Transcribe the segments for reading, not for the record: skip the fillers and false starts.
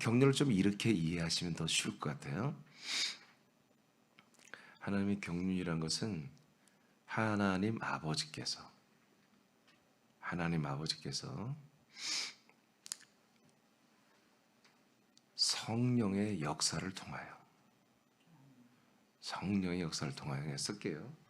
경륜을 좀 이렇게 이해하시면 더 쉬울 것 같아요. 하나님의 경륜이란 것은 하나님 아버지께서 성령의 역사를 통하여 쓸게요.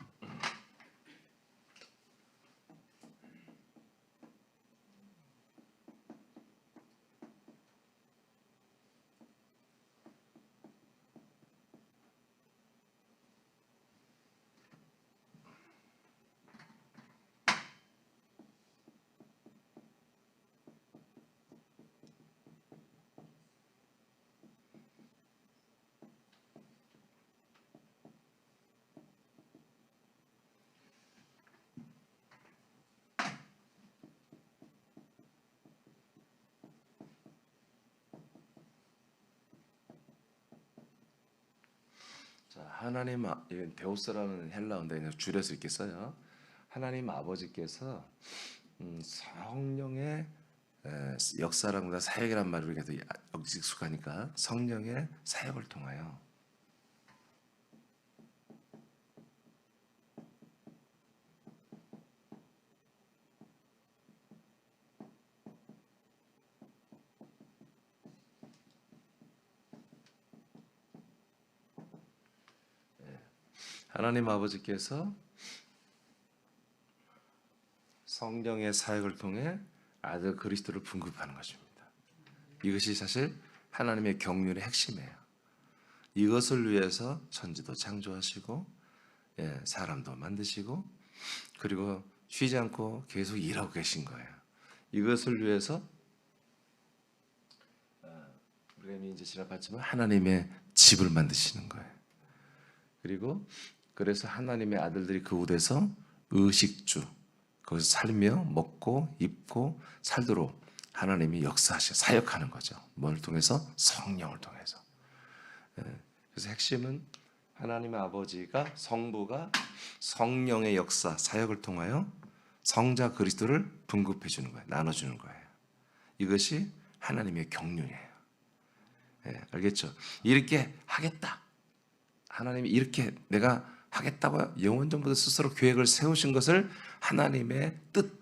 자, 데오스라는 헬라어인데 줄여서 이렇게 써요. 하나님 아버지께서 성령의 역사라고보다 사역이란 말을 우리가 더 익숙하니까 성령의 사역을 통하여 하나님 아버지께서 성령의 사역을 통해 아들 그리스도를 분급하는 것입니다. 이것이 사실 하나님의 경륜의 핵심이에요. 이것을 위해서 천지도 창조하시고 사람도 만드시고 그리고 쉬지 않고 계속 일하고 계신 거예요. 이것을 위해서 우리가 이제 지나봤지만 하나님의 집을 만드시는 거예요. 그리고 그래서 하나님의 아들들이 그 곳에서 의식주 거기서 살며 먹고 입고 살도록 하나님이 역사하셔 사역하는 거죠. 뭘 통해서? 성령을 통해서. 그래서 핵심은 하나님의 아버지가 성부가 성령의 역사 사역을 통하여 성자 그리스도를 분급해 주는 거예요. 나눠주는 거예요. 이것이 하나님의 경륜이에요. 알겠죠? 이렇게 하겠다. 하나님이 이렇게 내가 하겠다고 영원전부터 스스로 계획을 세우신 것을 하나님의 뜻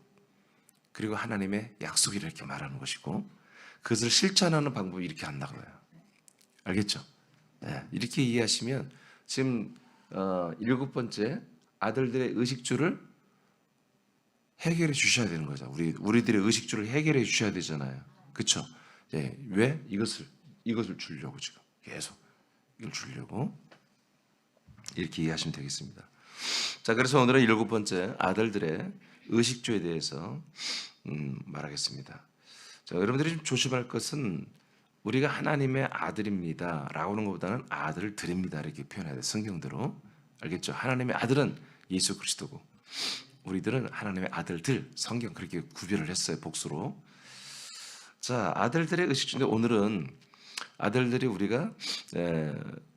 그리고 하나님의 약속이 이렇게 말하는 것이고 그것을 실천하는 방법이 이렇게 한다고요. 알겠죠? 이렇게 이해하시면 지금 7번째 아들들의 의식주를 해결해 주셔야 되는 거죠. 우리들의 의식주를 해결해 주셔야 되잖아요. 그렇죠? 왜? 이것을 주려고 지금 계속 이걸 주려고 이렇게 이해하시면 되겠습니다. 자, 그래서 오늘은 7번째 아들들의 의식주에 대해서 말하겠습니다. 자, 여러분들이 좀 조심할 것은 우리가 하나님의 아들입니다 라고 하는 것보다는 아들을 드립니다 이렇게 표현해야 돼요. 성경대로. 알겠죠? 하나님의 아들은 예수 그리스도고 우리들은 하나님의 아들들 성경 그렇게 구별을 했어요. 복수로. 자, 아들들의 의식주인데 오늘은 아들들이 우리가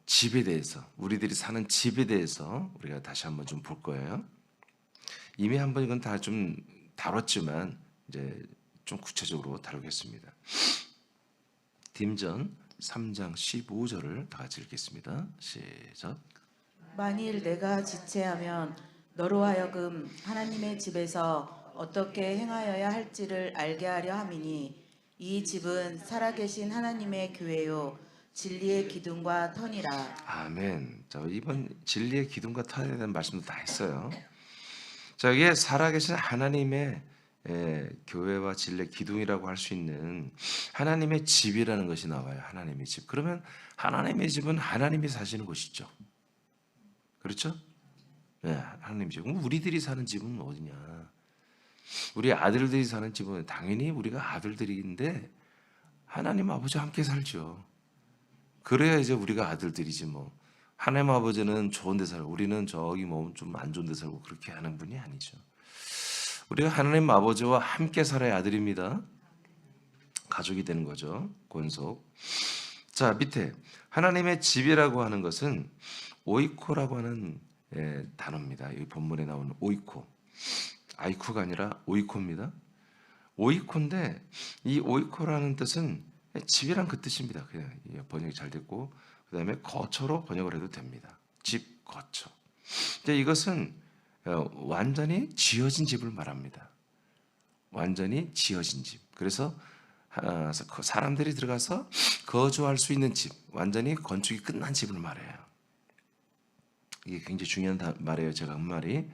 집에 대해서 우리들이 사는 집에 대해서 우리가 다시 한번 좀 볼 거예요. 이미 한번 이건 다 좀 다뤘지만 이제 좀 구체적으로 다루겠습니다. 딤전 3장 15절을 다 같이 읽겠습니다. 시작. 만일 내가 지체하면 너로 하여금 하나님의 집에서 어떻게 행하여야 할지를 알게 하려 함이니 이 집은 살아계신 하나님의 교회요 진리의 기둥과 터니라. 아멘. 자, 이번 진리의 기둥과 터에 대한 말씀도 다 했어요. 자, 이게 살아계신 하나님의 교회와 진리의 기둥이라고 할 수 있는 하나님의 집이라는 것이 나와요. 하나님의 집. 그러면 하나님의 집은 하나님이 사시는 곳이죠. 그렇죠? 하나님의 집. 그럼 우리들이 사는 집은 어디냐? 우리 아들들이 사는 집은 당연히 우리가 아들들인데 하나님 아버지와 함께 살죠. 그래야 이제 우리가 아들들이지 뭐. 하나님 아버지는 좋은 데 살고 우리는 저기 뭐 좀 안 좋은 데 살고 그렇게 하는 분이 아니죠. 우리가 하나님 아버지와 함께 살아야 아들입니다. 가족이 되는 거죠. 권속. 자, 밑에 하나님의 집이라고 하는 것은 오이코라고 하는 단어입니다. 이 본문에 나오는 오이코. 아이코가 아니라 오이코입니다. 오이코인데 이 오이코라는 뜻은 집이란 그 뜻입니다. 그냥 번역이 잘 됐고 그다음에 거처로 번역을 해도 됩니다. 집, 거처. 근데 이것은 완전히 지어진 집을 말합니다. 완전히 지어진 집. 그래서 사람들이 들어가서 거주할 수 있는 집, 완전히 건축이 끝난 집을 말해요. 이게 굉장히 중요한 말이에요. 제가 한 말이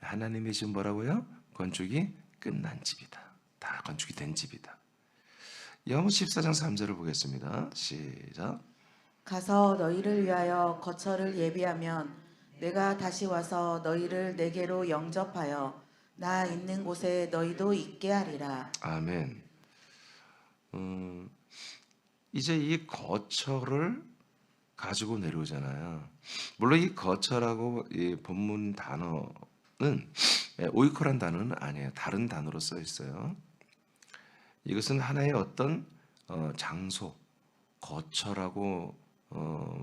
하나님의 집 뭐라고요? 건축이 끝난 집이다. 다 건축이 된 집이다. 여호 14장 3절을 보겠습니다. 시작. 가서 너희를 위하여 거처를 예비하면 내가 다시 와서 너희를 내게로 영접하여 나 있는 곳에 너희도 있게 하리라. 아멘. 이제 이 거처를 가지고 내려오잖아요. 물론 이 거처라고 이 본문 단어는 오이코란 단어는 아니에요. 다른 단어로 써 있어요. 이것은 하나의 어떤 장소, 거처라고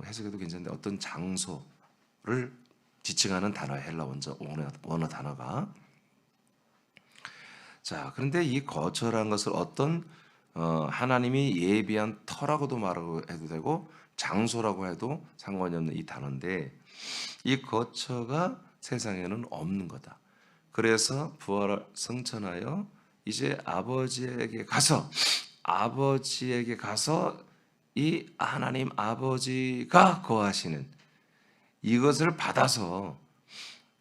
해석해도 괜찮은데 어떤 장소를 지칭하는 단어예요. 헬라 원어 단어가. 자, 그런데 이 거처라는 것을 어떤 하나님이 예비한 터라고도 말하고 해도 되고 장소라고 해도 상관이 없는 이 단어인데 이 거처가 세상에는 없는 거다. 그래서 부활을 성천하여 이제 아버지에게 가서 이 하나님 아버지가 거하시는 이것을 받아서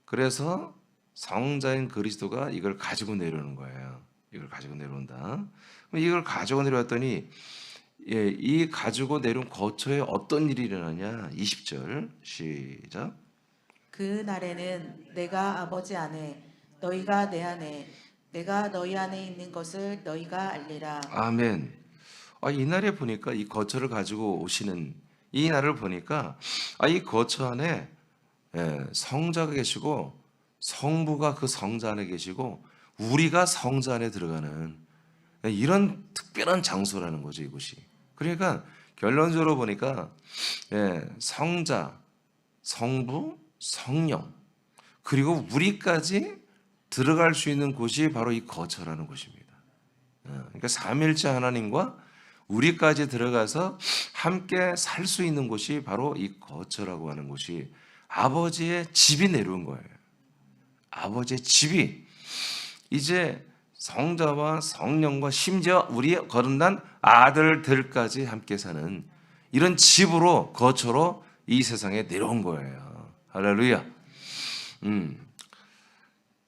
그래서 성자인 그리스도가 이걸 가지고 내려오는 거예요. 이걸 가지고 내려온다. 이걸 가지고 내려왔더니 이 가지고 내려온 거처에 어떤 일이 일어나냐? 20절 시작. 그 날에는 내가 아버지 안에 너희가 내 안에 내가 너희 안에 있는 것을 너희가 알리라. 아멘. 이 날에 보니까 이 거처를 가지고 오시는 이 날을 보니까 이 거처 안에 성자가 계시고 성부가 그 성자 안에 계시고 우리가 성자 안에 들어가는 이런 특별한 장소라는 거죠, 이곳이. 그러니까 결론적으로 보니까 성자, 성부, 성령 그리고 우리까지 들어갈 수 있는 곳이 바로 이 거처라는 곳입니다. 그러니까 삼일째 하나님과 우리까지 들어가서 함께 살 수 있는 곳이 바로 이 거처라고 하는 곳이 아버지의 집이 내려온 거예요. 아버지의 집이 이제 성자와 성령과 심지어 우리의 거듭난 아들들까지 함께 사는 이런 집으로 거처로 이 세상에 내려온 거예요. 할렐루야.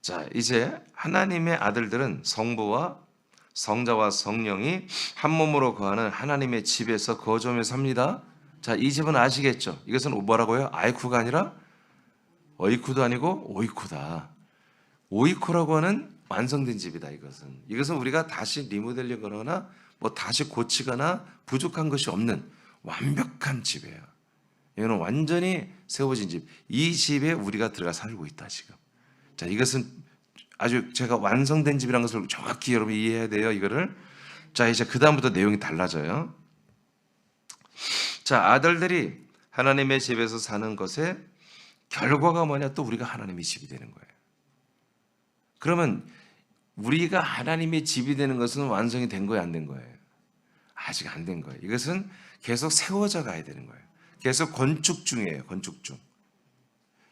자, 이제 하나님의 아들들은 성부와 성자와 성령이 한 몸으로 거하는 하나님의 집에서 거주하며 삽니다. 자, 이 집은 아시겠죠? 이것은 뭐라고요? 아이쿠가 아니라 어이쿠도 아니고 오이쿠다. 오이쿠라고 하는 완성된 집이다. 이것은 우리가 다시 리모델링하거나 뭐 다시 고치거나 부족한 것이 없는 완벽한 집이에요. 이거는 완전히 세워진 집. 이 집에 우리가 들어가 살고 있다 지금. 자, 이것은 아주 제가 완성된 집이라는 것을 정확히 여러분 이해해야 돼요. 이거를. 자, 이제 그 다음부터 내용이 달라져요. 자, 아들들이 하나님의 집에서 사는 것의 결과가 뭐냐? 또 우리가 하나님의 집이 되는 거예요. 그러면 우리가 하나님의 집이 되는 것은 완성이 된 거예요, 안 된 거예요? 아직 안 된 거예요. 이것은 계속 세워져 가야 되는 거예요. 계속 건축 중이에요, 건축 중.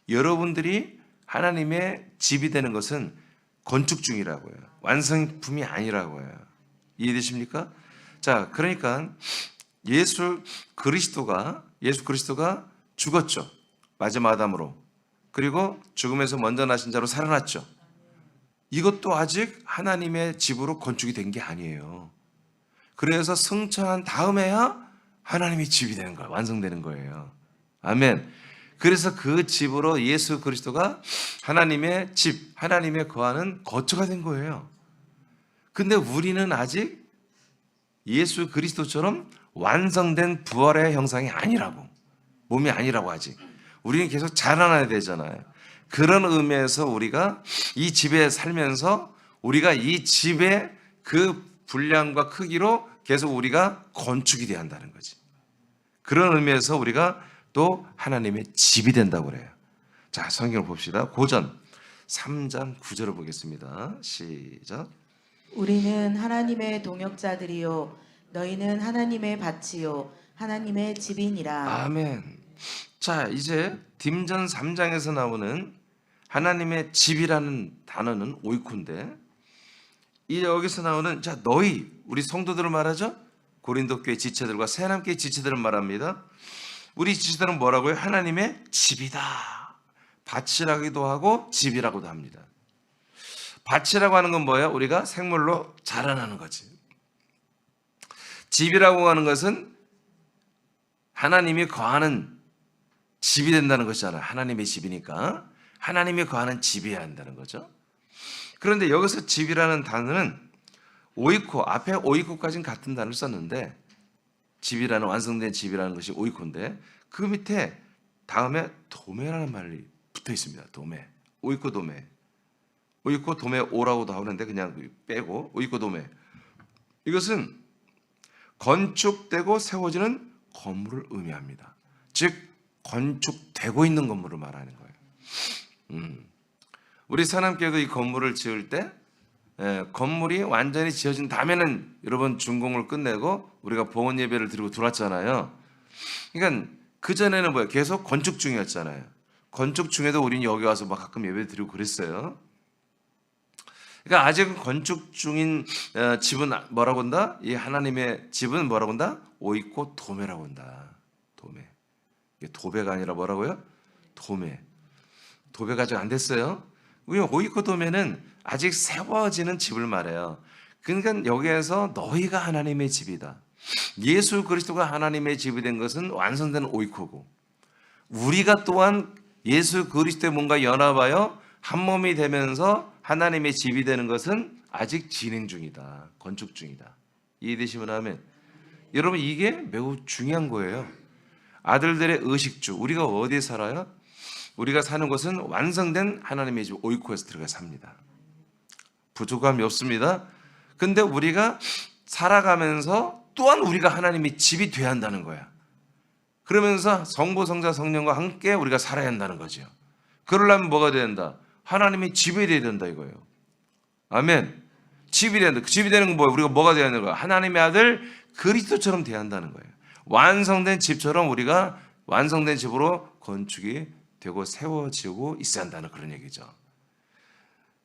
여러분들이 하나님의 집이 되는 것은 건축 중이라고요. 완성품이 아니라고요. 이해되십니까? 자, 그러니까 예수 그리스도가 죽었죠. 마지막 아담으로. 그리고 죽음에서 먼저 나신 자로 살아났죠. 이것도 아직 하나님의 집으로 건축이 된 게 아니에요. 그래서 승천한 다음에야 하나님의 집이 되는 거예요. 완성되는 거예요. 아멘. 그래서 그 집으로 예수 그리스도가 하나님의 집, 하나님의 거하는 거처가 된 거예요. 근데 우리는 아직 예수 그리스도처럼 완성된 부활의 형상이 아니라고. 몸이 아니라고 아직. 우리는 계속 자라나야 되잖아요. 그런 의미에서 우리가 이 집에 살면서 우리가 이 집의 그 분량과 크기로 계속 우리가 건축이 돼야 한다는 거지. 그런 의미에서 우리가 또 하나님의 집이 된다고 그래요. 자, 성경을 봅시다. 고전 3장 9절을 보겠습니다. 시작. 우리는 하나님의 동역자들이요 너희는 하나님의 밭이요 하나님의 집이니라. 아멘. 자, 이제 딤전 3장에서 나오는 하나님의 집이라는 단어는 오이코인데, 이 여기서 나오는 자 너희 우리 성도들을 말하죠. 고린도 교회 지체들과 새하남교회 지체들을 말합니다. 우리 지체들은 뭐라고요? 하나님의 집이다. 밭이라기도 하고 집이라고도 합니다. 밭이라고 하는 건 뭐예요? 우리가 생물로 자라나는 거지. 집이라고 하는 것은 하나님이 거하는 집이 된다는 것이잖아요. 하나님의 집이니까 하나님이 거하는 집이어야 한다는 거죠. 그런데 여기서 집이라는 단어는 오이코, 앞에 오이코까지는 같은 단어를 썼는데, 집이라는 완성된 집이라는 것이 오이코인데 그 밑에 다음에 도매라는 말이 붙어 있습니다. 도매, 오이코 도매, 오이코 도매 오라고도 하는데 그냥 빼고 오이코 도매. 이것은 건축되고 세워지는 건물을 의미합니다. 즉 건축되고 있는 건물을 말하는 거예요. 우리 사남교회도 이 건물을 지을 때 건물이 완전히 지어진 다음에는 여러분 준공을 끝내고 우리가 봉헌 예배를 드리고 들어왔잖아요. 그러니까 그 전에는 뭐예요? 계속 건축 중이었잖아요. 건축 중에도 우리는 여기 와서 막 가끔 예배 드리고 그랬어요. 그러니까 아직은 건축 중인 집은 뭐라고 한다? 이 하나님의 집은 뭐라고 한다? 오이코 도매라고 한다. 도매. 이게 도배가 아니라 뭐라고요? 도매. 도배가 아직 안 됐어요. 우리 오이코 도매는 아직 세워지는 집을 말해요. 그러니까 여기에서 너희가 하나님의 집이다. 예수 그리스도가 하나님의 집이 된 것은 완성된 오이코고, 우리가 또한 예수 그리스도의 몸과 연합하여 한 몸이 되면서 하나님의 집이 되는 것은 아직 진행 중이다. 건축 중이다. 이해되시면 아멘. 여러분 이게 매우 중요한 거예요. 아들들의 의식주, 우리가 어디에 살아요? 우리가 사는 곳은 완성된 하나님의 집 오이코에서 들어가 삽니다. 부족함이 없습니다. 근데 우리가 살아가면서 또한 우리가 하나님의 집이 돼야 한다는 거야. 그러면서 성부, 성자, 성령과 함께 우리가 살아야 한다는 거죠. 그러려면 뭐가 돼야 된다? 하나님의 집이 돼야 된다 이거예요. 아멘. 집이 돼야 된다. 집이 되는 건 뭐예요? 우리가 뭐가 돼야 되는 거야? 하나님의 아들 그리스도처럼 돼야 한다는 거예요. 완성된 집처럼 우리가 완성된 집으로 건축이 되고 세워지고 있어야 한다는 그런 얘기죠.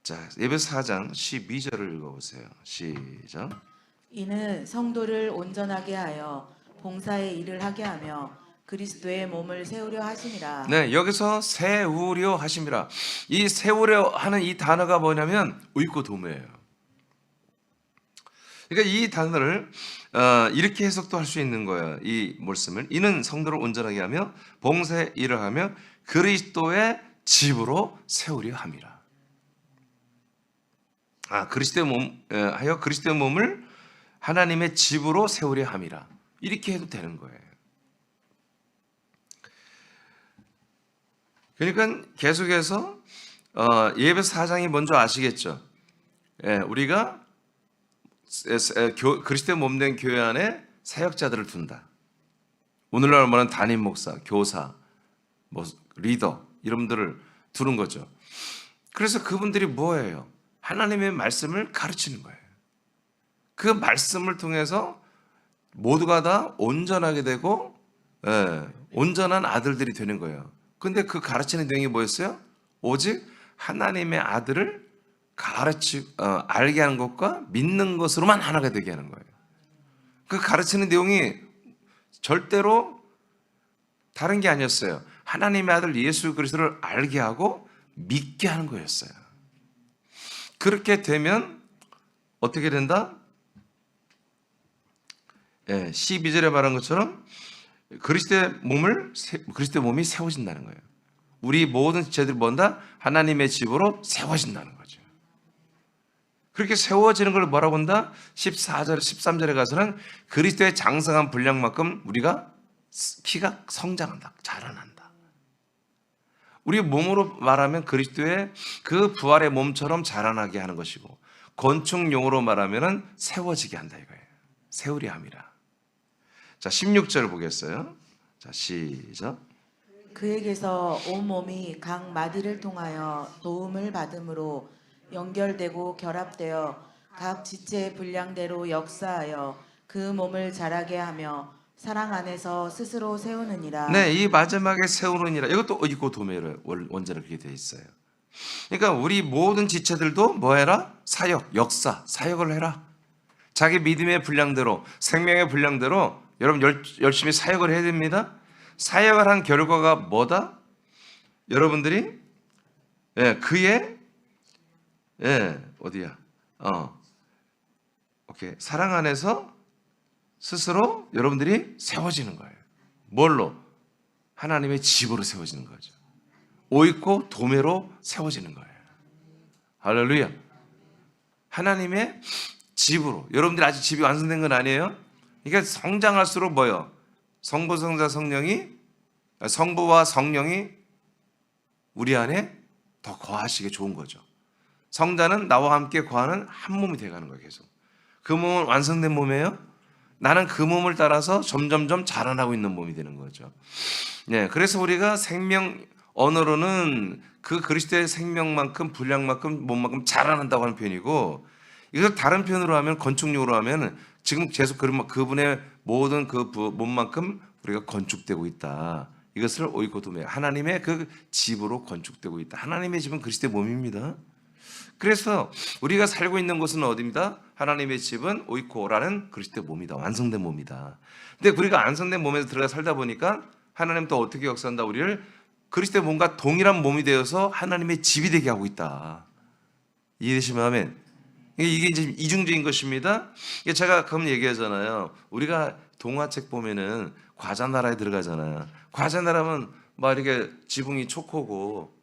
자, 에베소 4장 12절을 읽어보세요. 시작. 이는 성도를 온전하게 하여 봉사의 일을 하게 하며 그리스도의 몸을 세우려 하심이라. 네, 여기서 세우려 하심이라. 이 세우려 하는 이 단어가 뭐냐면 오이코 도매예요. 그러니까 이 단어를 이렇게 해석도 할 수 있는 거예요. 이 말씀을. 이는 성도를 온전하게 하며 봉사의 일을 하며 그리스도의 집으로 세우려 함이라. 그리스도의 몸 하여 그리스도의 몸을 하나님의 집으로 세우려 함이라. 이렇게 해도 되는 거예요. 그러니까 계속해서 예배소 4장이 먼저 아시겠죠. 우리가 그리스도의 몸된 교회 안에 사역자들을 둔다. 오늘날 말하는 담임 목사, 교사, 리더 이런 분들을 두는 거죠. 그래서 그분들이 뭐예요? 하나님의 말씀을 가르치는 거예요. 그 말씀을 통해서 모두가 다 온전하게 되고 온전한 아들들이 되는 거예요. 근데 그 가르치는 내용이 뭐였어요? 오직 하나님의 아들을 알게 하는 것과 믿는 것으로만 하나가 되게 하는 거예요. 그 가르치는 내용이 절대로 다른 게 아니었어요. 하나님의 아들 예수 그리스도를 알게 하고 믿게 하는 거였어요. 그렇게 되면 어떻게 된다? 12절에 말한 것처럼 그리스도의 몸이 세워진다는 거예요. 우리 모든 지체들이 뭔다? 하나님의 집으로 세워진다는 거죠. 그렇게 세워지는 걸 뭐라고 한다? 14절, 13절에 가서는 그리스도의 장성한 분량만큼 우리가 키가 성장한다, 자라난다. 우리 몸으로 말하면 그리스도의 그 부활의 몸처럼 자라나게 하는 것이고, 건축용어로 말하면 세워지게 한다 이거예요. 세우려 함이라. 자, 16절 보겠어요. 자, 시작. 그에게서 온 몸이 각 마디를 통하여 도움을 받음으로 연결되고 결합되어 각 지체의 분량대로 역사하여 그 몸을 자라게 하며 사랑 안에서 스스로 세우느니라. 네, 이 마지막에 세우느니라. 이것도 의고 도매로 원제는 그렇게 되어 있어요. 그러니까 우리 모든 지체들도 뭐 해라? 사역, 역사, 사역을 해라. 자기 믿음의 분량대로, 생명의 분량대로 여러분 열심히 사역을 해야 됩니다. 사역을 한 결과가 뭐다? 여러분들이 그의 어디야? 오케이. 사랑 안에서 스스로 여러분들이 세워지는 거예요. 뭘로? 하나님의 집으로 세워지는 거죠. 오이고 도매로 세워지는 거예요. 할렐루야. 하나님의 집으로. 여러분들이 아직 집이 완성된 건 아니에요. 그러니까 성장할수록 뭐요? 성부, 성자, 성부와 성령이 우리 안에 더 거하시게 좋은 거죠. 성자는 나와 함께 거하는 한 몸이 되어가는 거예요. 계속. 그 몸은 완성된 몸이에요. 나는 그 몸을 따라서 점점점 자라나고 있는 몸이 되는 거죠. 네, 그래서 우리가 생명 언어로는 그 그리스도의 생명만큼 분량만큼 몸만큼 자라난다고 하는 표현이고, 이걸 다른 표현으로 하면 건축용으로 하면 지금 계속 그분의 모든 그 몸만큼 우리가 건축되고 있다. 이것을 오이고 도매, 하나님의 그 집으로 건축되고 있다. 하나님의 집은 그리스도의 몸입니다. 그래서 우리가 살고 있는 곳은 어디입니다? 하나님의 집은 오이코라는 그리스도의 몸이다. 완성된 몸이다. 근데 우리가 완성된 몸에서 들어가 살다 보니까 하나님 또 어떻게 역사한다? 우리를 그리스도의 몸과 동일한 몸이 되어서 하나님의 집이 되게 하고 있다. 이해되시면 아멘. 이게 이제 이중적인 것입니다. 제가 가끔 얘기하잖아요. 우리가 동화책 보면은 과자 나라에 들어가잖아요. 과자 나라면 막 이렇게 지붕이 초코고,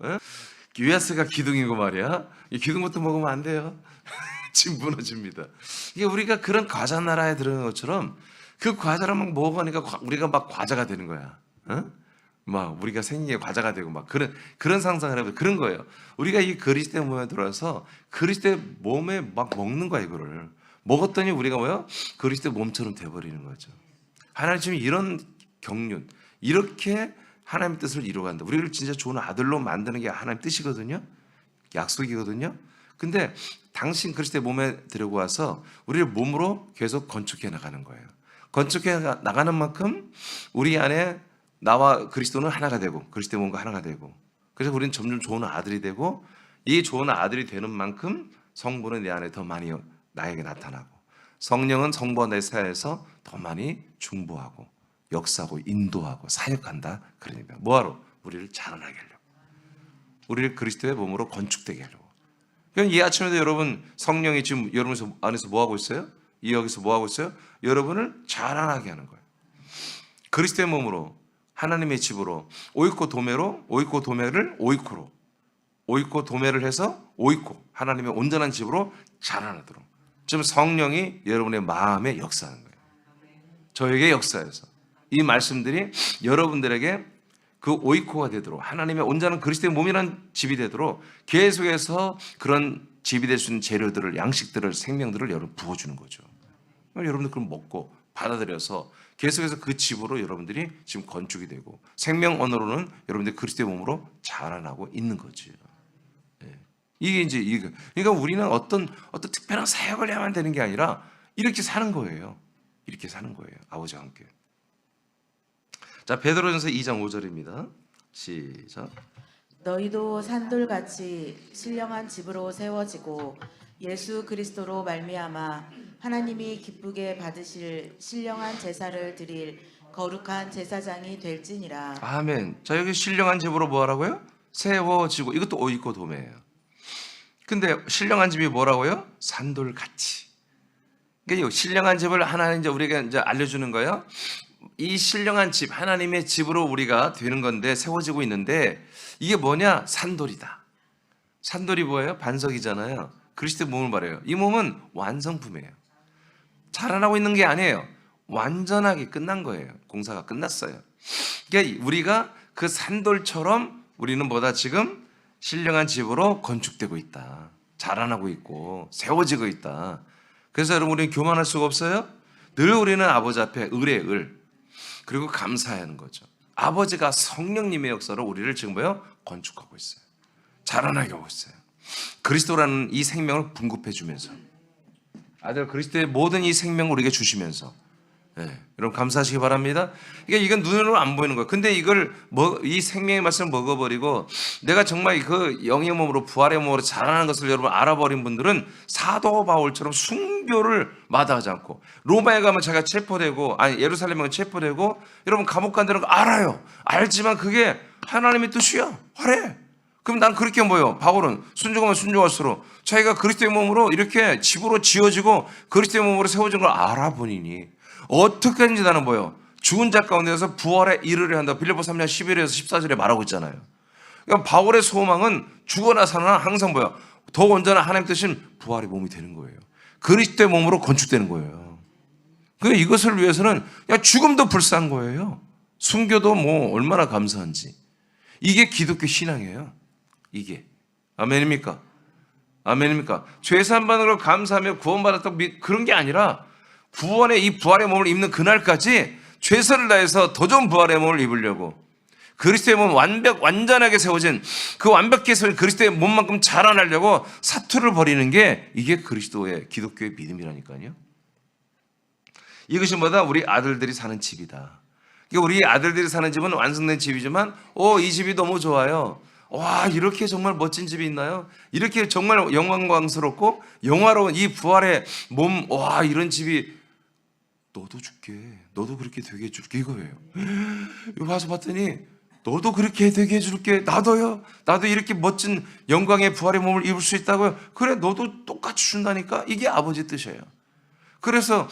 유야스가 기둥이고 말이야. 이 기둥부터 먹으면 안 돼요. 집 무너집니다. 이게 우리가 그런 과자 나라에 들어간 것처럼 그 과자를 막 먹으니까 우리가 막 과자가 되는 거야. 막 우리가 생긴 게 과자가 되고 막 그런 상상을 해보면 그런 거예요. 우리가 이 그리스도의 몸에 들어와서 그리스도의 몸에 막 먹는 거야. 이거를 먹었더니 우리가 뭐요? 그리스도의 몸처럼 돼버리는 거죠. 하나님 지금 이런 경륜, 이렇게 하나님의 뜻을 이루어간다. 우리를 진짜 좋은 아들로 만드는 게 하나님 뜻이거든요. 약속이거든요. 근데 당신 그리스도의 몸에 들고 와서 우리를 몸으로 계속 건축해 나가는 거예요. 건축해 나가는 만큼 우리 안에 나와 그리스도는 하나가 되고 그리스도의 몸과 하나가 되고, 그래서 우리는 점점 좋은 아들이 되고, 이 좋은 아들이 되는 만큼 성부는 내 안에 더 많이 나에게 나타나고, 성령은 성부와 내 사이에서 더 많이 중보하고 역사하고 인도하고 사역한다. 그러니까 뭐하러? 우리를 자라나게 하려고, 우리를 그리스도의 몸으로 건축되게 하려고. 이 아침에도 여러분 성령이 지금 여러분 안에서 뭐하고 있어요? 여기서 뭐하고 있어요? 여러분을 자라나게 하는 거예요. 그리스도의 몸으로, 하나님의 집으로, 오이코 도매로, 오이코 도매를 오이코로, 오이코 도매를 해서 오이코, 하나님의 온전한 집으로 자라나도록 지금 성령이 여러분의 마음에 역사하는 거예요. 저에게 역사해서 이 말씀들이 여러분들에게 그 오이코가 되도록, 하나님의 온전한 그리스도의 몸이라는 집이 되도록 계속해서 그런 집이 될 수 있는 재료들을, 양식들을, 생명들을 여러분 부어주는 거죠. 여러분들 그럼 먹고 받아들여서 계속해서 그 집으로 여러분들이 지금 건축이 되고, 생명 언어로는 여러분들이 그리스도의 몸으로 자라나고 있는 거죠. 이게 이제 이거. 그러니까 우리는 어떤 특별한 사역을 해야만 되는 게 아니라 이렇게 사는 거예요. 이렇게 사는 거예요. 아버지와 함께. 자, 베드로전서 2장 5절입니다. 시작. 너희도 산돌같이 신령한 집으로 세워지고 예수 그리스도로 말미암아 하나님이 기쁘게 받으실 신령한 제사를 드릴 거룩한 제사장이 될지니라. 아멘. 자, 여기 신령한 집으로 뭐 하라고요? 세워지고. 이것도 오이코 도매예요. 근데 신령한 집이 뭐라고요? 산돌같이. 그러니까 신령한 집을 하나님 이제 우리가 이제 알려주는 거예요. 이 신령한 집, 하나님의 집으로 우리가 되는 건데, 세워지고 있는데, 이게 뭐냐? 산돌이다. 산돌이 뭐예요? 반석이잖아요. 그리스도의 몸을 말해요. 이 몸은 완성품이에요. 자라나고 있는 게 아니에요. 완전하게 끝난 거예요. 공사가 끝났어요. 그러니까 우리가 그 산돌처럼 우리는 뭐다? 지금 신령한 집으로 건축되고 있다. 자라나고 있고 세워지고 있다. 그래서 여러분, 우리는 교만할 수가 없어요. 늘 우리는 아버지 앞에 을의 을, 그리고 감사해야 하는 거죠. 아버지가 성령님의 역사로 우리를 지금 뭐요? 건축하고 있어요. 자라나게 하고 있어요. 그리스도라는 이 생명을 분급해 주면서. 아들 그리스도의 모든 이 생명을 우리에게 주시면서, 예, 여러분 감사하시기 바랍니다. 그러니까 이건 눈으로 안 보이는 거예요. 근데 이걸 이 생명의 말씀을 먹어버리고 내가 정말 그 영의 몸으로 부활의 몸으로 자라는 것을 여러분 알아버린 분들은 사도 바울처럼 순교를 마다하지 않고, 로마에 가면 자기가 체포되고, 아니 예루살렘에 가면 체포되고, 여러분 감옥 간다는 거 알아요. 알지만 그게 하나님의 뜻이야. 하래. 그럼 난 그렇게 뭐예요? 바울은 순종하면 순종할수록 자기가 그리스도의 몸으로 이렇게 집으로 지어지고 그리스도의 몸으로 세워진 걸 알아보니니 어떻게 하는지 나는 뭐예요? 죽은 자 가운데서 부활에 이르려 한다. 빌립보 3장 11절에서 14절에 말하고 있잖아요. 그러니까 바울의 소망은 죽어나 사나 항상 뭐예요? 더 온전한 하나님 뜻인 부활의 몸이 되는 거예요. 그리스도의 몸으로 건축되는 거예요. 그러니까 이것을 위해서는 그냥 죽음도 불쌍한 거예요. 순교도 뭐 얼마나 감사한지. 이게 기독교 신앙이에요. 이게. 아멘입니까? 아멘입니까? 죄산 받는 걸 감사하며 구원받았다고 그런 게 아니라 구원의 이 부활의 몸을 입는 그날까지 최선을 다해서 더 좋은 부활의 몸을 입으려고, 그리스도의 몸 완전하게 세워진 그 완벽하게 세워진 그리스도의 몸만큼 자라나려고 사투를 벌이는 게 이게 그리스도의 기독교의 믿음이라니까요. 이것이 뭐다? 우리 아들들이 사는 집이다. 우리 아들들이 사는 집은 완성된 집이지만 이 집이 너무 좋아요. 와, 이렇게 정말 멋진 집이 있나요? 이렇게 정말 영광스럽고 영화로운 이 부활의 몸, 와, 이런 집이 너도 줄게, 너도 그렇게 되게 해줄게 이거예요. 여기 와서 봤더니 너도 그렇게 되게 해줄게. 나도요. 나도 이렇게 멋진 영광의 부활의 몸을 입을 수 있다고요. 그래, 너도 똑같이 준다니까. 이게 아버지 뜻이에요. 그래서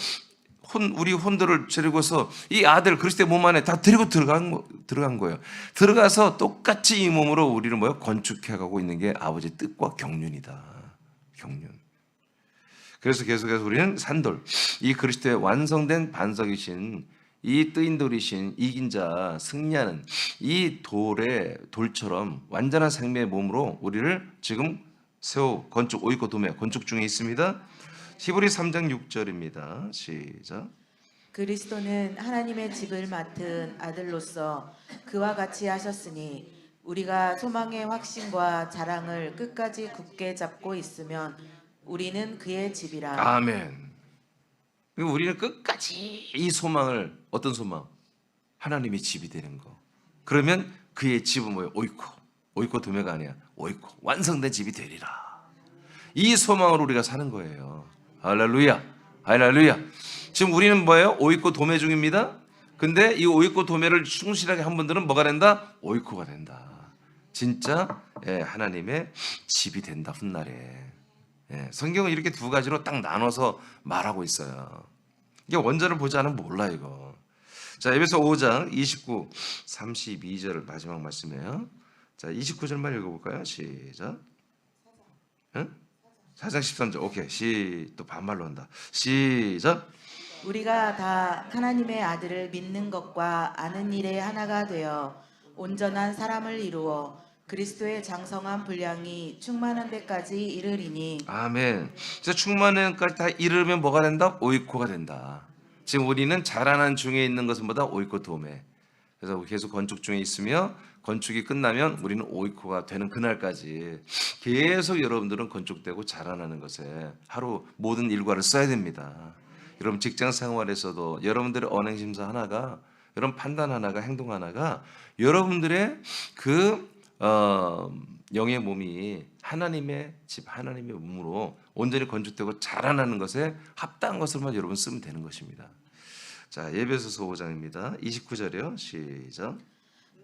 우리 혼들을 데리고서 이 아들 그리스도의 몸 안에 다 데리고 들어간 거예요. 들어가서 똑같이 이 몸으로 우리를 뭐요? 건축해가고 있는 게 아버지의 뜻과 경륜이다. 경륜. 그래서 계속해서 우리는 산돌, 이 그리스도의 완성된 반석이신, 이 뜨인 돌이신 이긴 자, 승리하는 이 돌처럼 완전한 생명의 몸으로 우리를 지금 건축, 오이고 도매 건축 중에 있습니다. 히브리 3장 6절입니다. 시작. 그리스도는 하나님의 집을 맡은 아들로서 그와 같이 하셨으니 우리가 소망의 확신과 자랑을 끝까지 굳게 잡고 있으면 우리는 그의 집이라. 아멘. 우리는 끝까지 이 소망을, 어떤 소망? 하나님의 집이 되는 거. 그러면 그의 집은 뭐예요? 오이코 도매가 아니야. 오이코, 완성된 집이 되리라. 이 소망으로 우리가 사는 거예요. 할렐루야, 할렐루야. 지금 우리는 뭐예요? 오이코 도매 중입니다. 근데 이 오이코 도매를 충실하게 한 분들은 뭐가 된다? 오이코가 된다. 진짜 하나님의 집이 된다. 훗날에. 성경은 이렇게 두 가지로 딱 나눠서 말하고 있어요. 이게 원전을 보지 않으면 몰라 이거. 자, 에베소 5장 29, 32절 마지막 말씀이에요. 자, 29절만 읽어볼까요? 시작. 응? 4장 13절. 오케이. 또 반말로 한다. 시작. 우리가 다 하나님의 아들을 믿는 것과 아는 일에 하나가 되어 온전한 사람을 이루어 그리스도의 장성한 분량이 충만한 데까지 이르리니. 아멘. 그래서 충만한 데까지 다 이르면 뭐가 된다? 오이코가 된다. 지금 우리는 자라난 중에 있는 것은 뭐다? 오이코 도매. 그래서 계속 건축 중에 있으며 건축이 끝나면 우리는 오이코가 되는 그날까지 계속 여러분들은 건축되고 자라나는 것에 하루 모든 일과를 써야 됩니다. 여러분 직장 생활에서도 여러분들의 언행 심사 하나가, 여러분 판단 하나가, 행동 하나가 여러분들의 영의 몸이 하나님의 집, 하나님의 몸으로 온전히 건축되고 자라나는 것에 합당한 것을만 여러분 쓰면 되는 것입니다. 자, 에베소서 5장입니다. 29절이요. 시작.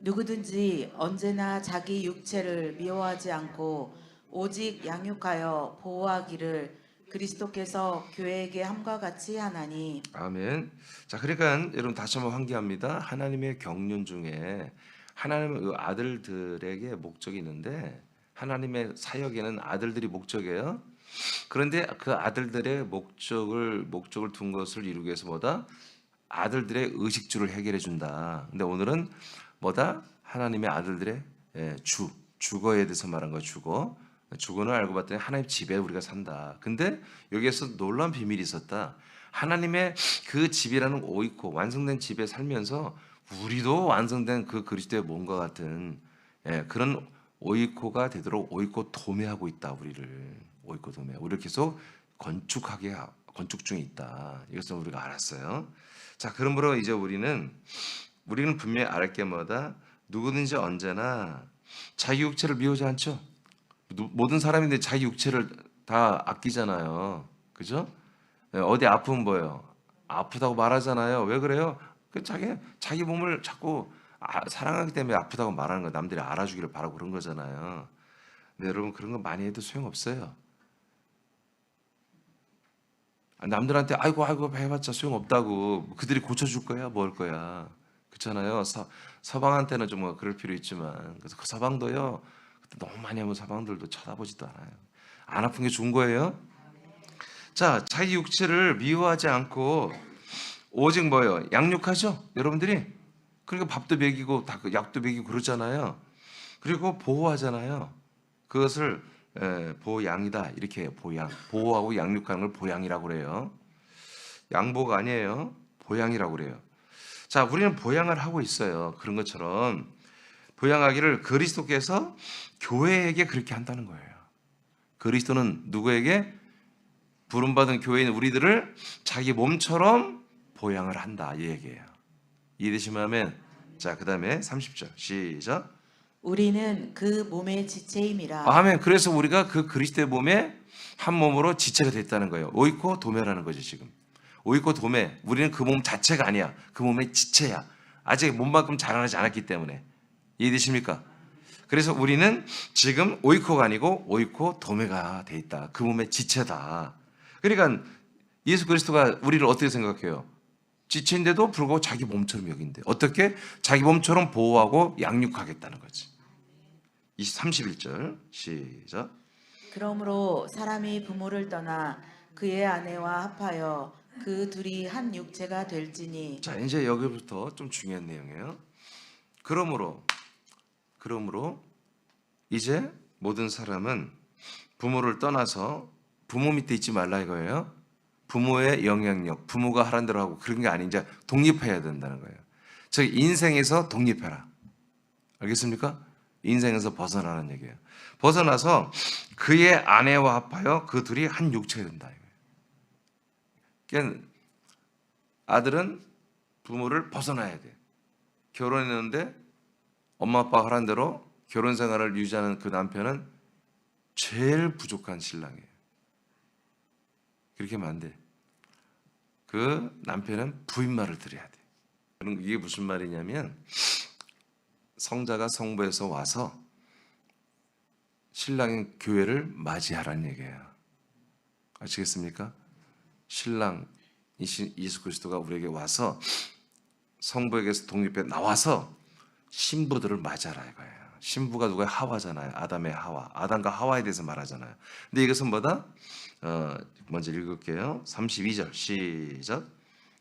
누구든지 언제나 자기 육체를 미워하지 않고 오직 양육하여 보호하기를 그리스도께서 교회에게 함과 같이 하나니. 아멘. 자, 그러니까 여러분 다시 한번 환기합니다. 하나님의 경륜 중에 하나님의 아들들에게 목적이 있는데, 하나님의 사역에는 아들들이 목적이에요. 그런데 그 아들들의 목적을 둔 것을 이루기 위해서 뭐다? 아들들의 의식주를 해결해 준다. 근데 오늘은 뭐다? 하나님의 아들들의 주거에 대해서 말한 거예요. 주거는 알고 봤더니 하나님 집에 우리가 산다. 근데 여기에서 놀라운 비밀이 있었다. 하나님의 그 집이라는 오이코, 완성된 집에 살면서 우리도 완성된 그 그리스도의 몸과 같은 그런 오이코가 되도록 오이코 도매하고 있다. 우리를 오이코 도매. 우리를 계속 건축하게 건축 중에 있다. 이것을 우리가 알았어요. 자, 그러므로 이제 우리는 분명히 알 게 뭐다? 누구든지 언제나 자기 육체를 미워하지 않죠. 모든 사람인데 자기 육체를 다 아끼잖아요. 그죠? 어디 아프면 뭐예요? 아프다고 말하잖아요. 왜 그래요? 그 자기 몸을 자꾸 사랑하기 때문에 아프다고 말하는 거, 남들이 알아주기를 바라고 그런 거잖아요. 근데 여러분, 그런 거 많이 해도 소용없어요. 남들한테 아이고 해봤자 소용없다고. 그들이 고쳐줄 거야, 뭘 거야. 그렇잖아요. 서방한테는 좀 그럴 필요 있지만, 그래서 그 서방도요, 너무 많이 하면 서방들도 쳐다보지도 않아요. 안 아픈 게 좋은 거예요. 자, 자기 육체를 미워하지 않고 오직 뭐예요? 양육하죠, 여러분들이. 그러니까 밥도 먹이고 약도 먹이고 그러잖아요. 그리고 보호하잖아요. 그것을 보양이다, 이렇게 해요. 보호하고 양육하는 걸 보양이라고 그래요. 양보가 아니에요. 보양이라고 그래요. 자, 우리는 보양을 하고 있어요. 그런 것처럼 보양하기를 그리스도께서 교회에게 그렇게 한다는 거예요. 그리스도는 누구에게? 부름받은 교회인 우리들을 자기 몸처럼 보양을 한다, 이 얘기예요. 이해되시면 아멘. 자, 그 다음에 30절 시작. 우리는 그 몸의 지체임이라. 아멘. 그래서 우리가 그 그리스도의 몸에 한 몸으로 지체가 됐다는 거예요. 오이코 도메라는 거죠, 지금. 오이코 도메. 우리는 그 몸 자체가 아니야. 그 몸의 지체야. 아직 몸만큼 자라나지 않았기 때문에. 이해되십니까? 그래서 우리는 지금 오이코가 아니고 오이코 도메가 돼 있다. 그 몸의 지체다. 그러니까 예수 그리스도가 우리를 어떻게 생각해요? 지체인데도 불구하고 자기 몸처럼 여긴대. 어떻게? 자기 몸처럼 보호하고 양육하겠다는 거지. 31절 시작. 그러므로 사람이 부모를 떠나 그의 아내와 합하여 그 둘이 한 육체가 될지니. 자, 이제 여기부터 좀 중요한 내용이에요. 그러므로 이제 모든 사람은 부모를 떠나서 부모 밑에 있지 말라 이거예요. 부모의 영향력, 부모가 하라는 대로 하고 그런 게 아닌 이제 독립해야 된다는 거예요. 즉 인생에서 독립해라. 알겠습니까? 인생에서 벗어나는 얘기예요. 벗어나서 그의 아내와 합하여 그 둘이 한 육체가 된다 이거예요. 그러니까 아들은 부모를 벗어나야 돼. 결혼했는데 엄마 아빠가 하라는 대로 결혼 생활을 유지하는 그 남편은 제일 부족한 신랑이에요. 그렇게 하면 안 돼. 그 남편은 부인 말을 들어야 돼. 그럼 이게 무슨 말이냐면 성자가 성부에서 와서 신랑인 교회를 맞이하라는 얘기예요. 아시겠습니까? 신랑이신 예수 그리스도가 우리에게 와서 성부에게서 독립해 나와서 신부들을 맞아라 이거예요. 신부가 누구예요? 하와잖아요. 아담의 하와. 아담과 하와에 대해서 말하잖아요. 근데 이것은 뭐다? 먼저 읽을게요. 32절 시작.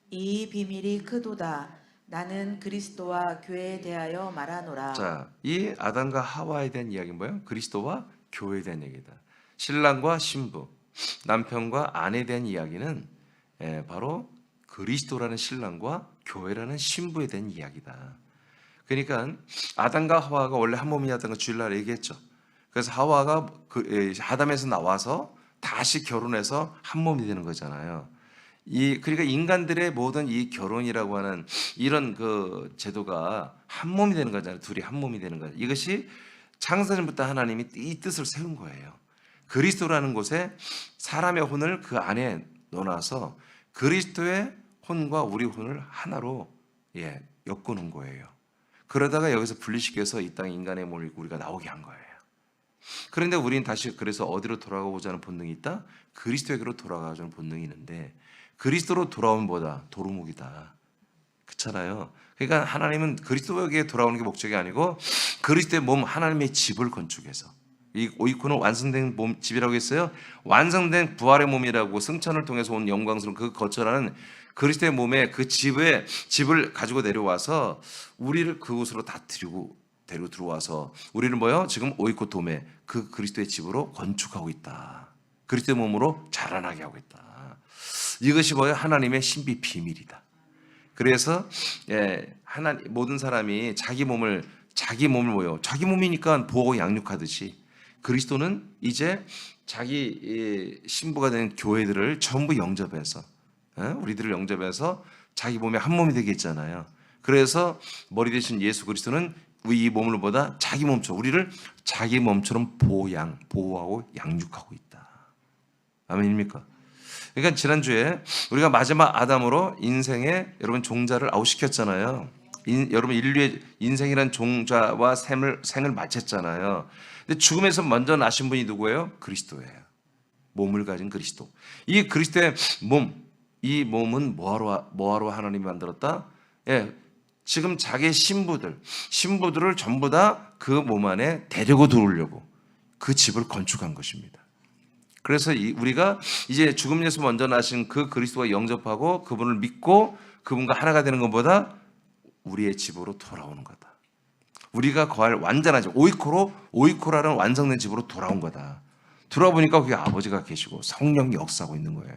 이 비밀이 크도다. 나는 그리스도와 교회에 대하여 말하노라. 자, 이 아담과 하와에 대한 이야기는 뭐예요? 그리스도와 교회에 대한 얘기다. 신랑과 신부, 남편과 아내에 대한 이야기는 바로 그리스도라는 신랑과 교회라는 신부에 대한 이야기다. 그러니까 아담과 하와가 원래 한 몸이었던 거 주일날 얘기했죠. 그래서 하와가 아담에서 나와서 다시 결혼해서 한 몸이 되는 거잖아요. 그러니까 인간들의 모든 이 결혼이라고 하는 이런 그 제도가 한 몸이 되는 거잖아요. 둘이 한 몸이 되는 거예요. 이것이 창세전부터 하나님이 이 뜻을 세운 거예요. 그리스도라는 곳에 사람의 혼을 그 안에 넣어놔서 그리스도의 혼과 우리 혼을 하나로 엮어놓은 거예요. 그러다가 여기서 분리시켜서 이 땅에 인간의 몸을 우리가 나오게 한 거예요. 그런데 우리는 다시 그래서 어디로 돌아가고자 하는 본능이 있다? 그리스도에게로 돌아가고자 하는 본능이 있는데 그리스도로 돌아오면 뭐다? 도루묵이다. 그렇잖아요. 그러니까 하나님은 그리스도에게 돌아오는 게 목적이 아니고 그리스도의 몸 하나님의 집을 건축해서 이 오이코는 완성된 몸 집이라고 했어요. 완성된 부활의 몸이라고 승천을 통해서 온 영광스러운 그 거처라는 그리스도의 몸에 그 집을 가지고 내려와서 우리를 그곳으로 다 데리고 들어와서 우리를 뭐요? 지금 오이코 도메 그 그리스도의 집으로 건축하고 있다. 그리스도의 몸으로 자라나게 하고 있다. 이것이 뭐예요? 하나님의 신비 비밀이다. 그래서 모든 사람이 자기 몸을 뭐요? 자기 몸이니까 보호하고 양육하듯이 그리스도는 이제 자기 신부가 된 교회들을 전부 영접해서 우리들을 영접해서 자기 몸에 한 몸이 되게 했잖아요. 그래서 머리 대신 예수 그리스도는 이 몸을 보다 자기 몸처럼 우리를 자기 몸처럼 보호하고 양육하고 있다. 아멘입니까? 그러니까 지난주에 우리가 마지막 아담으로 인생의 여러분 종자를 아웃시켰잖아요. 여러분 인류의 인생이란 종자와 생을 마쳤잖아요. 근데 죽음에서 먼저 나신 분이 누구예요? 그리스도예요. 몸을 가진 그리스도. 이 그리스도의 몸, 이 몸은 뭐하러 하나님이 만들었다? 예, 지금 자기 신부들을 전부 다 그 몸 안에 데리고 들어오려고 그 집을 건축한 것입니다. 그래서 우리가 이제 죽음에서 먼저 나신 그 그리스도와 영접하고 그분을 믿고 그분과 하나가 되는 것보다 우리의 집으로 돌아오는 거다. 우리가 거할 완전한 집, 오이코라는 완성된 집으로 돌아온 거다. 돌아보니까 거기 아버지가 계시고 성령이 역사하고 있는 거예요.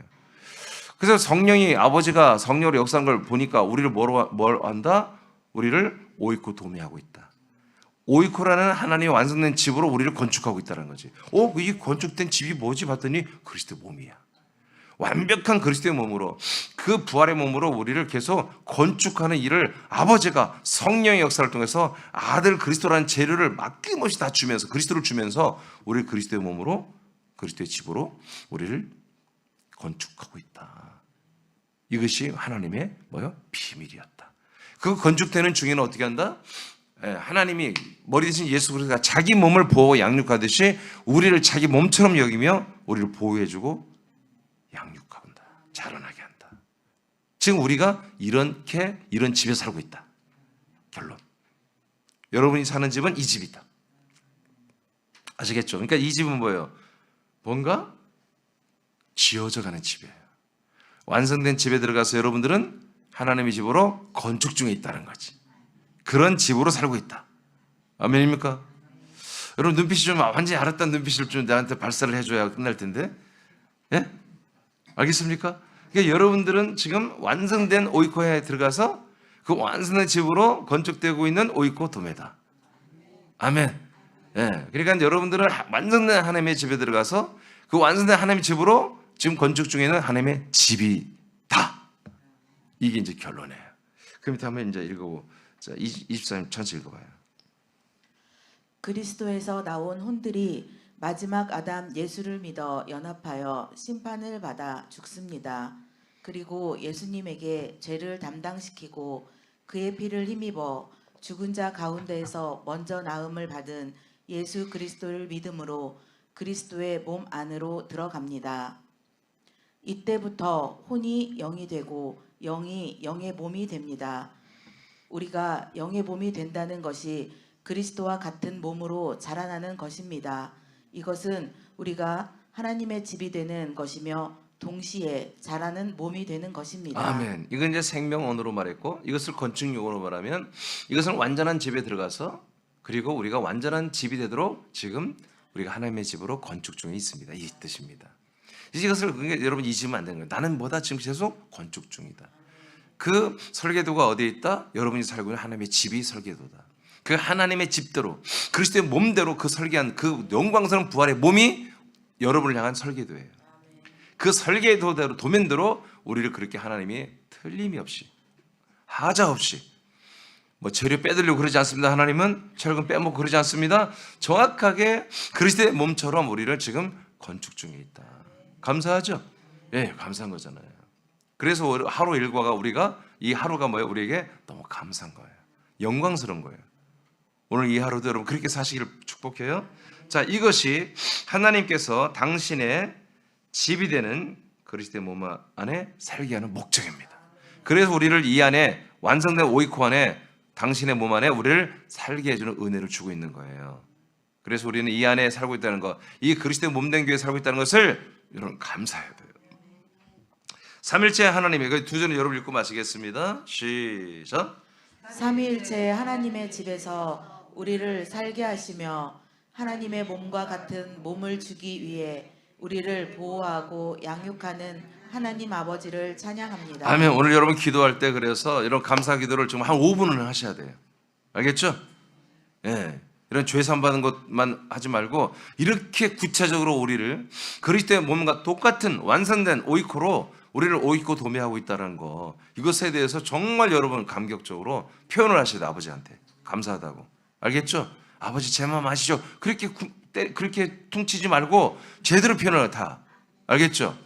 그래서 성령이 아버지가 성령으로 역사한 걸 보니까 우리를 뭘 한다? 우리를 오이코 도매하고 있다. 오이코라는 하나님의 완성된 집으로 우리를 건축하고 있다는 거지. 이 건축된 집이 뭐지? 봤더니 그리스도의 몸이야. 완벽한 그리스도의 몸으로 그 부활의 몸으로 우리를 계속 건축하는 일을 아버지가 성령의 역사를 통해서 아들 그리스도라는 재료를 맡김없이 다 주면서 그리스도를 주면서 우리를 그리스도의 몸으로 그리스도의 집으로 우리를 건축하고 있다. 이것이 하나님의 비밀이었다. 그 건축되는 중에는 어떻게 한다? 하나님이 머리 대신 예수 그리스도가 자기 몸을 보호 양육하듯이 우리를 자기 몸처럼 여기며 우리를 보호해주고 양육한다. 자라나게 한다. 지금 우리가 이런 집에 살고 있다. 결론. 여러분이 사는 집은 이 집이다. 아시겠죠? 그러니까 이 집은 뭐예요? 뭔가 지어져가는 집이에요. 완성된 집에 들어가서 여러분들은 하나님의 집으로 건축 중에 있다는 거지. 그런 집으로 살고 있다. 아멘입니까? 여러분 눈빛이 좀 완전히 알았다는 눈빛을 좀 나한테 발사를 해줘야 끝날 텐데. 예? 알겠습니까? 그러니까 여러분들은 지금 완성된 오이코에 들어가서 그 완성된 집으로 건축되고 있는 오이코 도매다. 아멘. 예. 그러니까 여러분들은 완성된 하나님의 집에 들어가서 그 완성된 하나님의 집으로 지금 건축 중에 있는 하나님의 집이다. 이게 이제 결론이에요. 그 밑에 한번 이제 읽어보고. 자, 24님 전체 읽어봐요. 그리스도에서 나온 혼들이 마지막 아담 예수를 믿어 연합하여 심판을 받아 죽습니다. 그리고 예수님에게 죄를 담당시키고 그의 피를 힘입어 죽은 자 가운데에서 먼저 나음을 받은 예수 그리스도를 믿음으로 그리스도의 몸 안으로 들어갑니다. 이때부터 혼이 영이 되고 영이 영의 몸이 됩니다. 우리가 영의 몸이 된다는 것이 그리스도와 같은 몸으로 자라나는 것입니다. 이것은 우리가 하나님의 집이 되는 것이며 동시에 자라는 몸이 되는 것입니다. 아멘. 이건 이제 생명언어로 말했고 이것을 건축용어로 말하면 이것은 완전한 집에 들어가서 그리고 우리가 완전한 집이 되도록 지금 우리가 하나님의 집으로 건축 중에 있습니다. 이 뜻입니다. 이것을 그러니까 여러분 잊으면 안 되는 거예요. 나는 뭐다? 지금 계속 건축 중이다. 그 설계도가 어디에 있다? 여러분이 살고 있는 하나님의 집이 설계도다. 그 하나님의 집대로 그리스도의 몸대로 그 설계한 그 영광스러운 부활의 몸이 여러분을 향한 설계도예요. 그 설계도대로 도면대로 우리를 그렇게 하나님이 틀림이 없이 하자 없이 재료 빼들려고 그러지 않습니다. 하나님은 철근 빼먹고 그러지 않습니다. 정확하게 그리스도의 몸처럼 우리를 지금 건축 중에 있다. 감사하죠? 예, 감사한 거잖아요. 그래서 하루 일과가 우리가 이 하루가 우리에게 너무 감사한 거예요. 영광스러운 거예요. 오늘 이 하루도 여러분 그렇게 사시기를 축복해요. 자, 이것이 하나님께서 당신의 집이 되는 그리스도의 몸 안에 살게 하는 목적입니다. 그래서 우리를 이 안에 완성된 오이코 안에 당신의 몸 안에 우리를 살게 해주는 은혜를 주고 있는 거예요. 그래서 우리는 이 안에 살고 있다는 것, 이 그리스도의 몸된 교회에 살고 있다는 것을 여러분 감사해야 돼요. 삼일째 하나님의 그 두 절을 여러분 읽고 마치겠습니다. 시작. 삼위일체 하나님의 집에서 우리를 살게 하시며 하나님의 몸과 같은 몸을 주기 위해 우리를 보호하고 양육하는 하나님 아버지를 찬양합니다. 아멘. 오늘 여러분 기도할 때 그래서 이런 감사 기도를 좀 한 5분은 하셔야 돼요. 알겠죠? 예. 이런 죄 사함받은 것만 하지 말고 이렇게 구체적으로 우리를 그리스도의 몸과 똑같은 완성된 오이코로 우리를 오이코 도매하고 있다는 거, 이것에 대해서 정말 여러분 감격적으로 표현을 하셔야 돼. 아버지한테 감사하다고. 알겠죠? 아버지 제 마음 아시죠? 그렇게 퉁치지 말고 제대로 표현을 다. 알겠죠?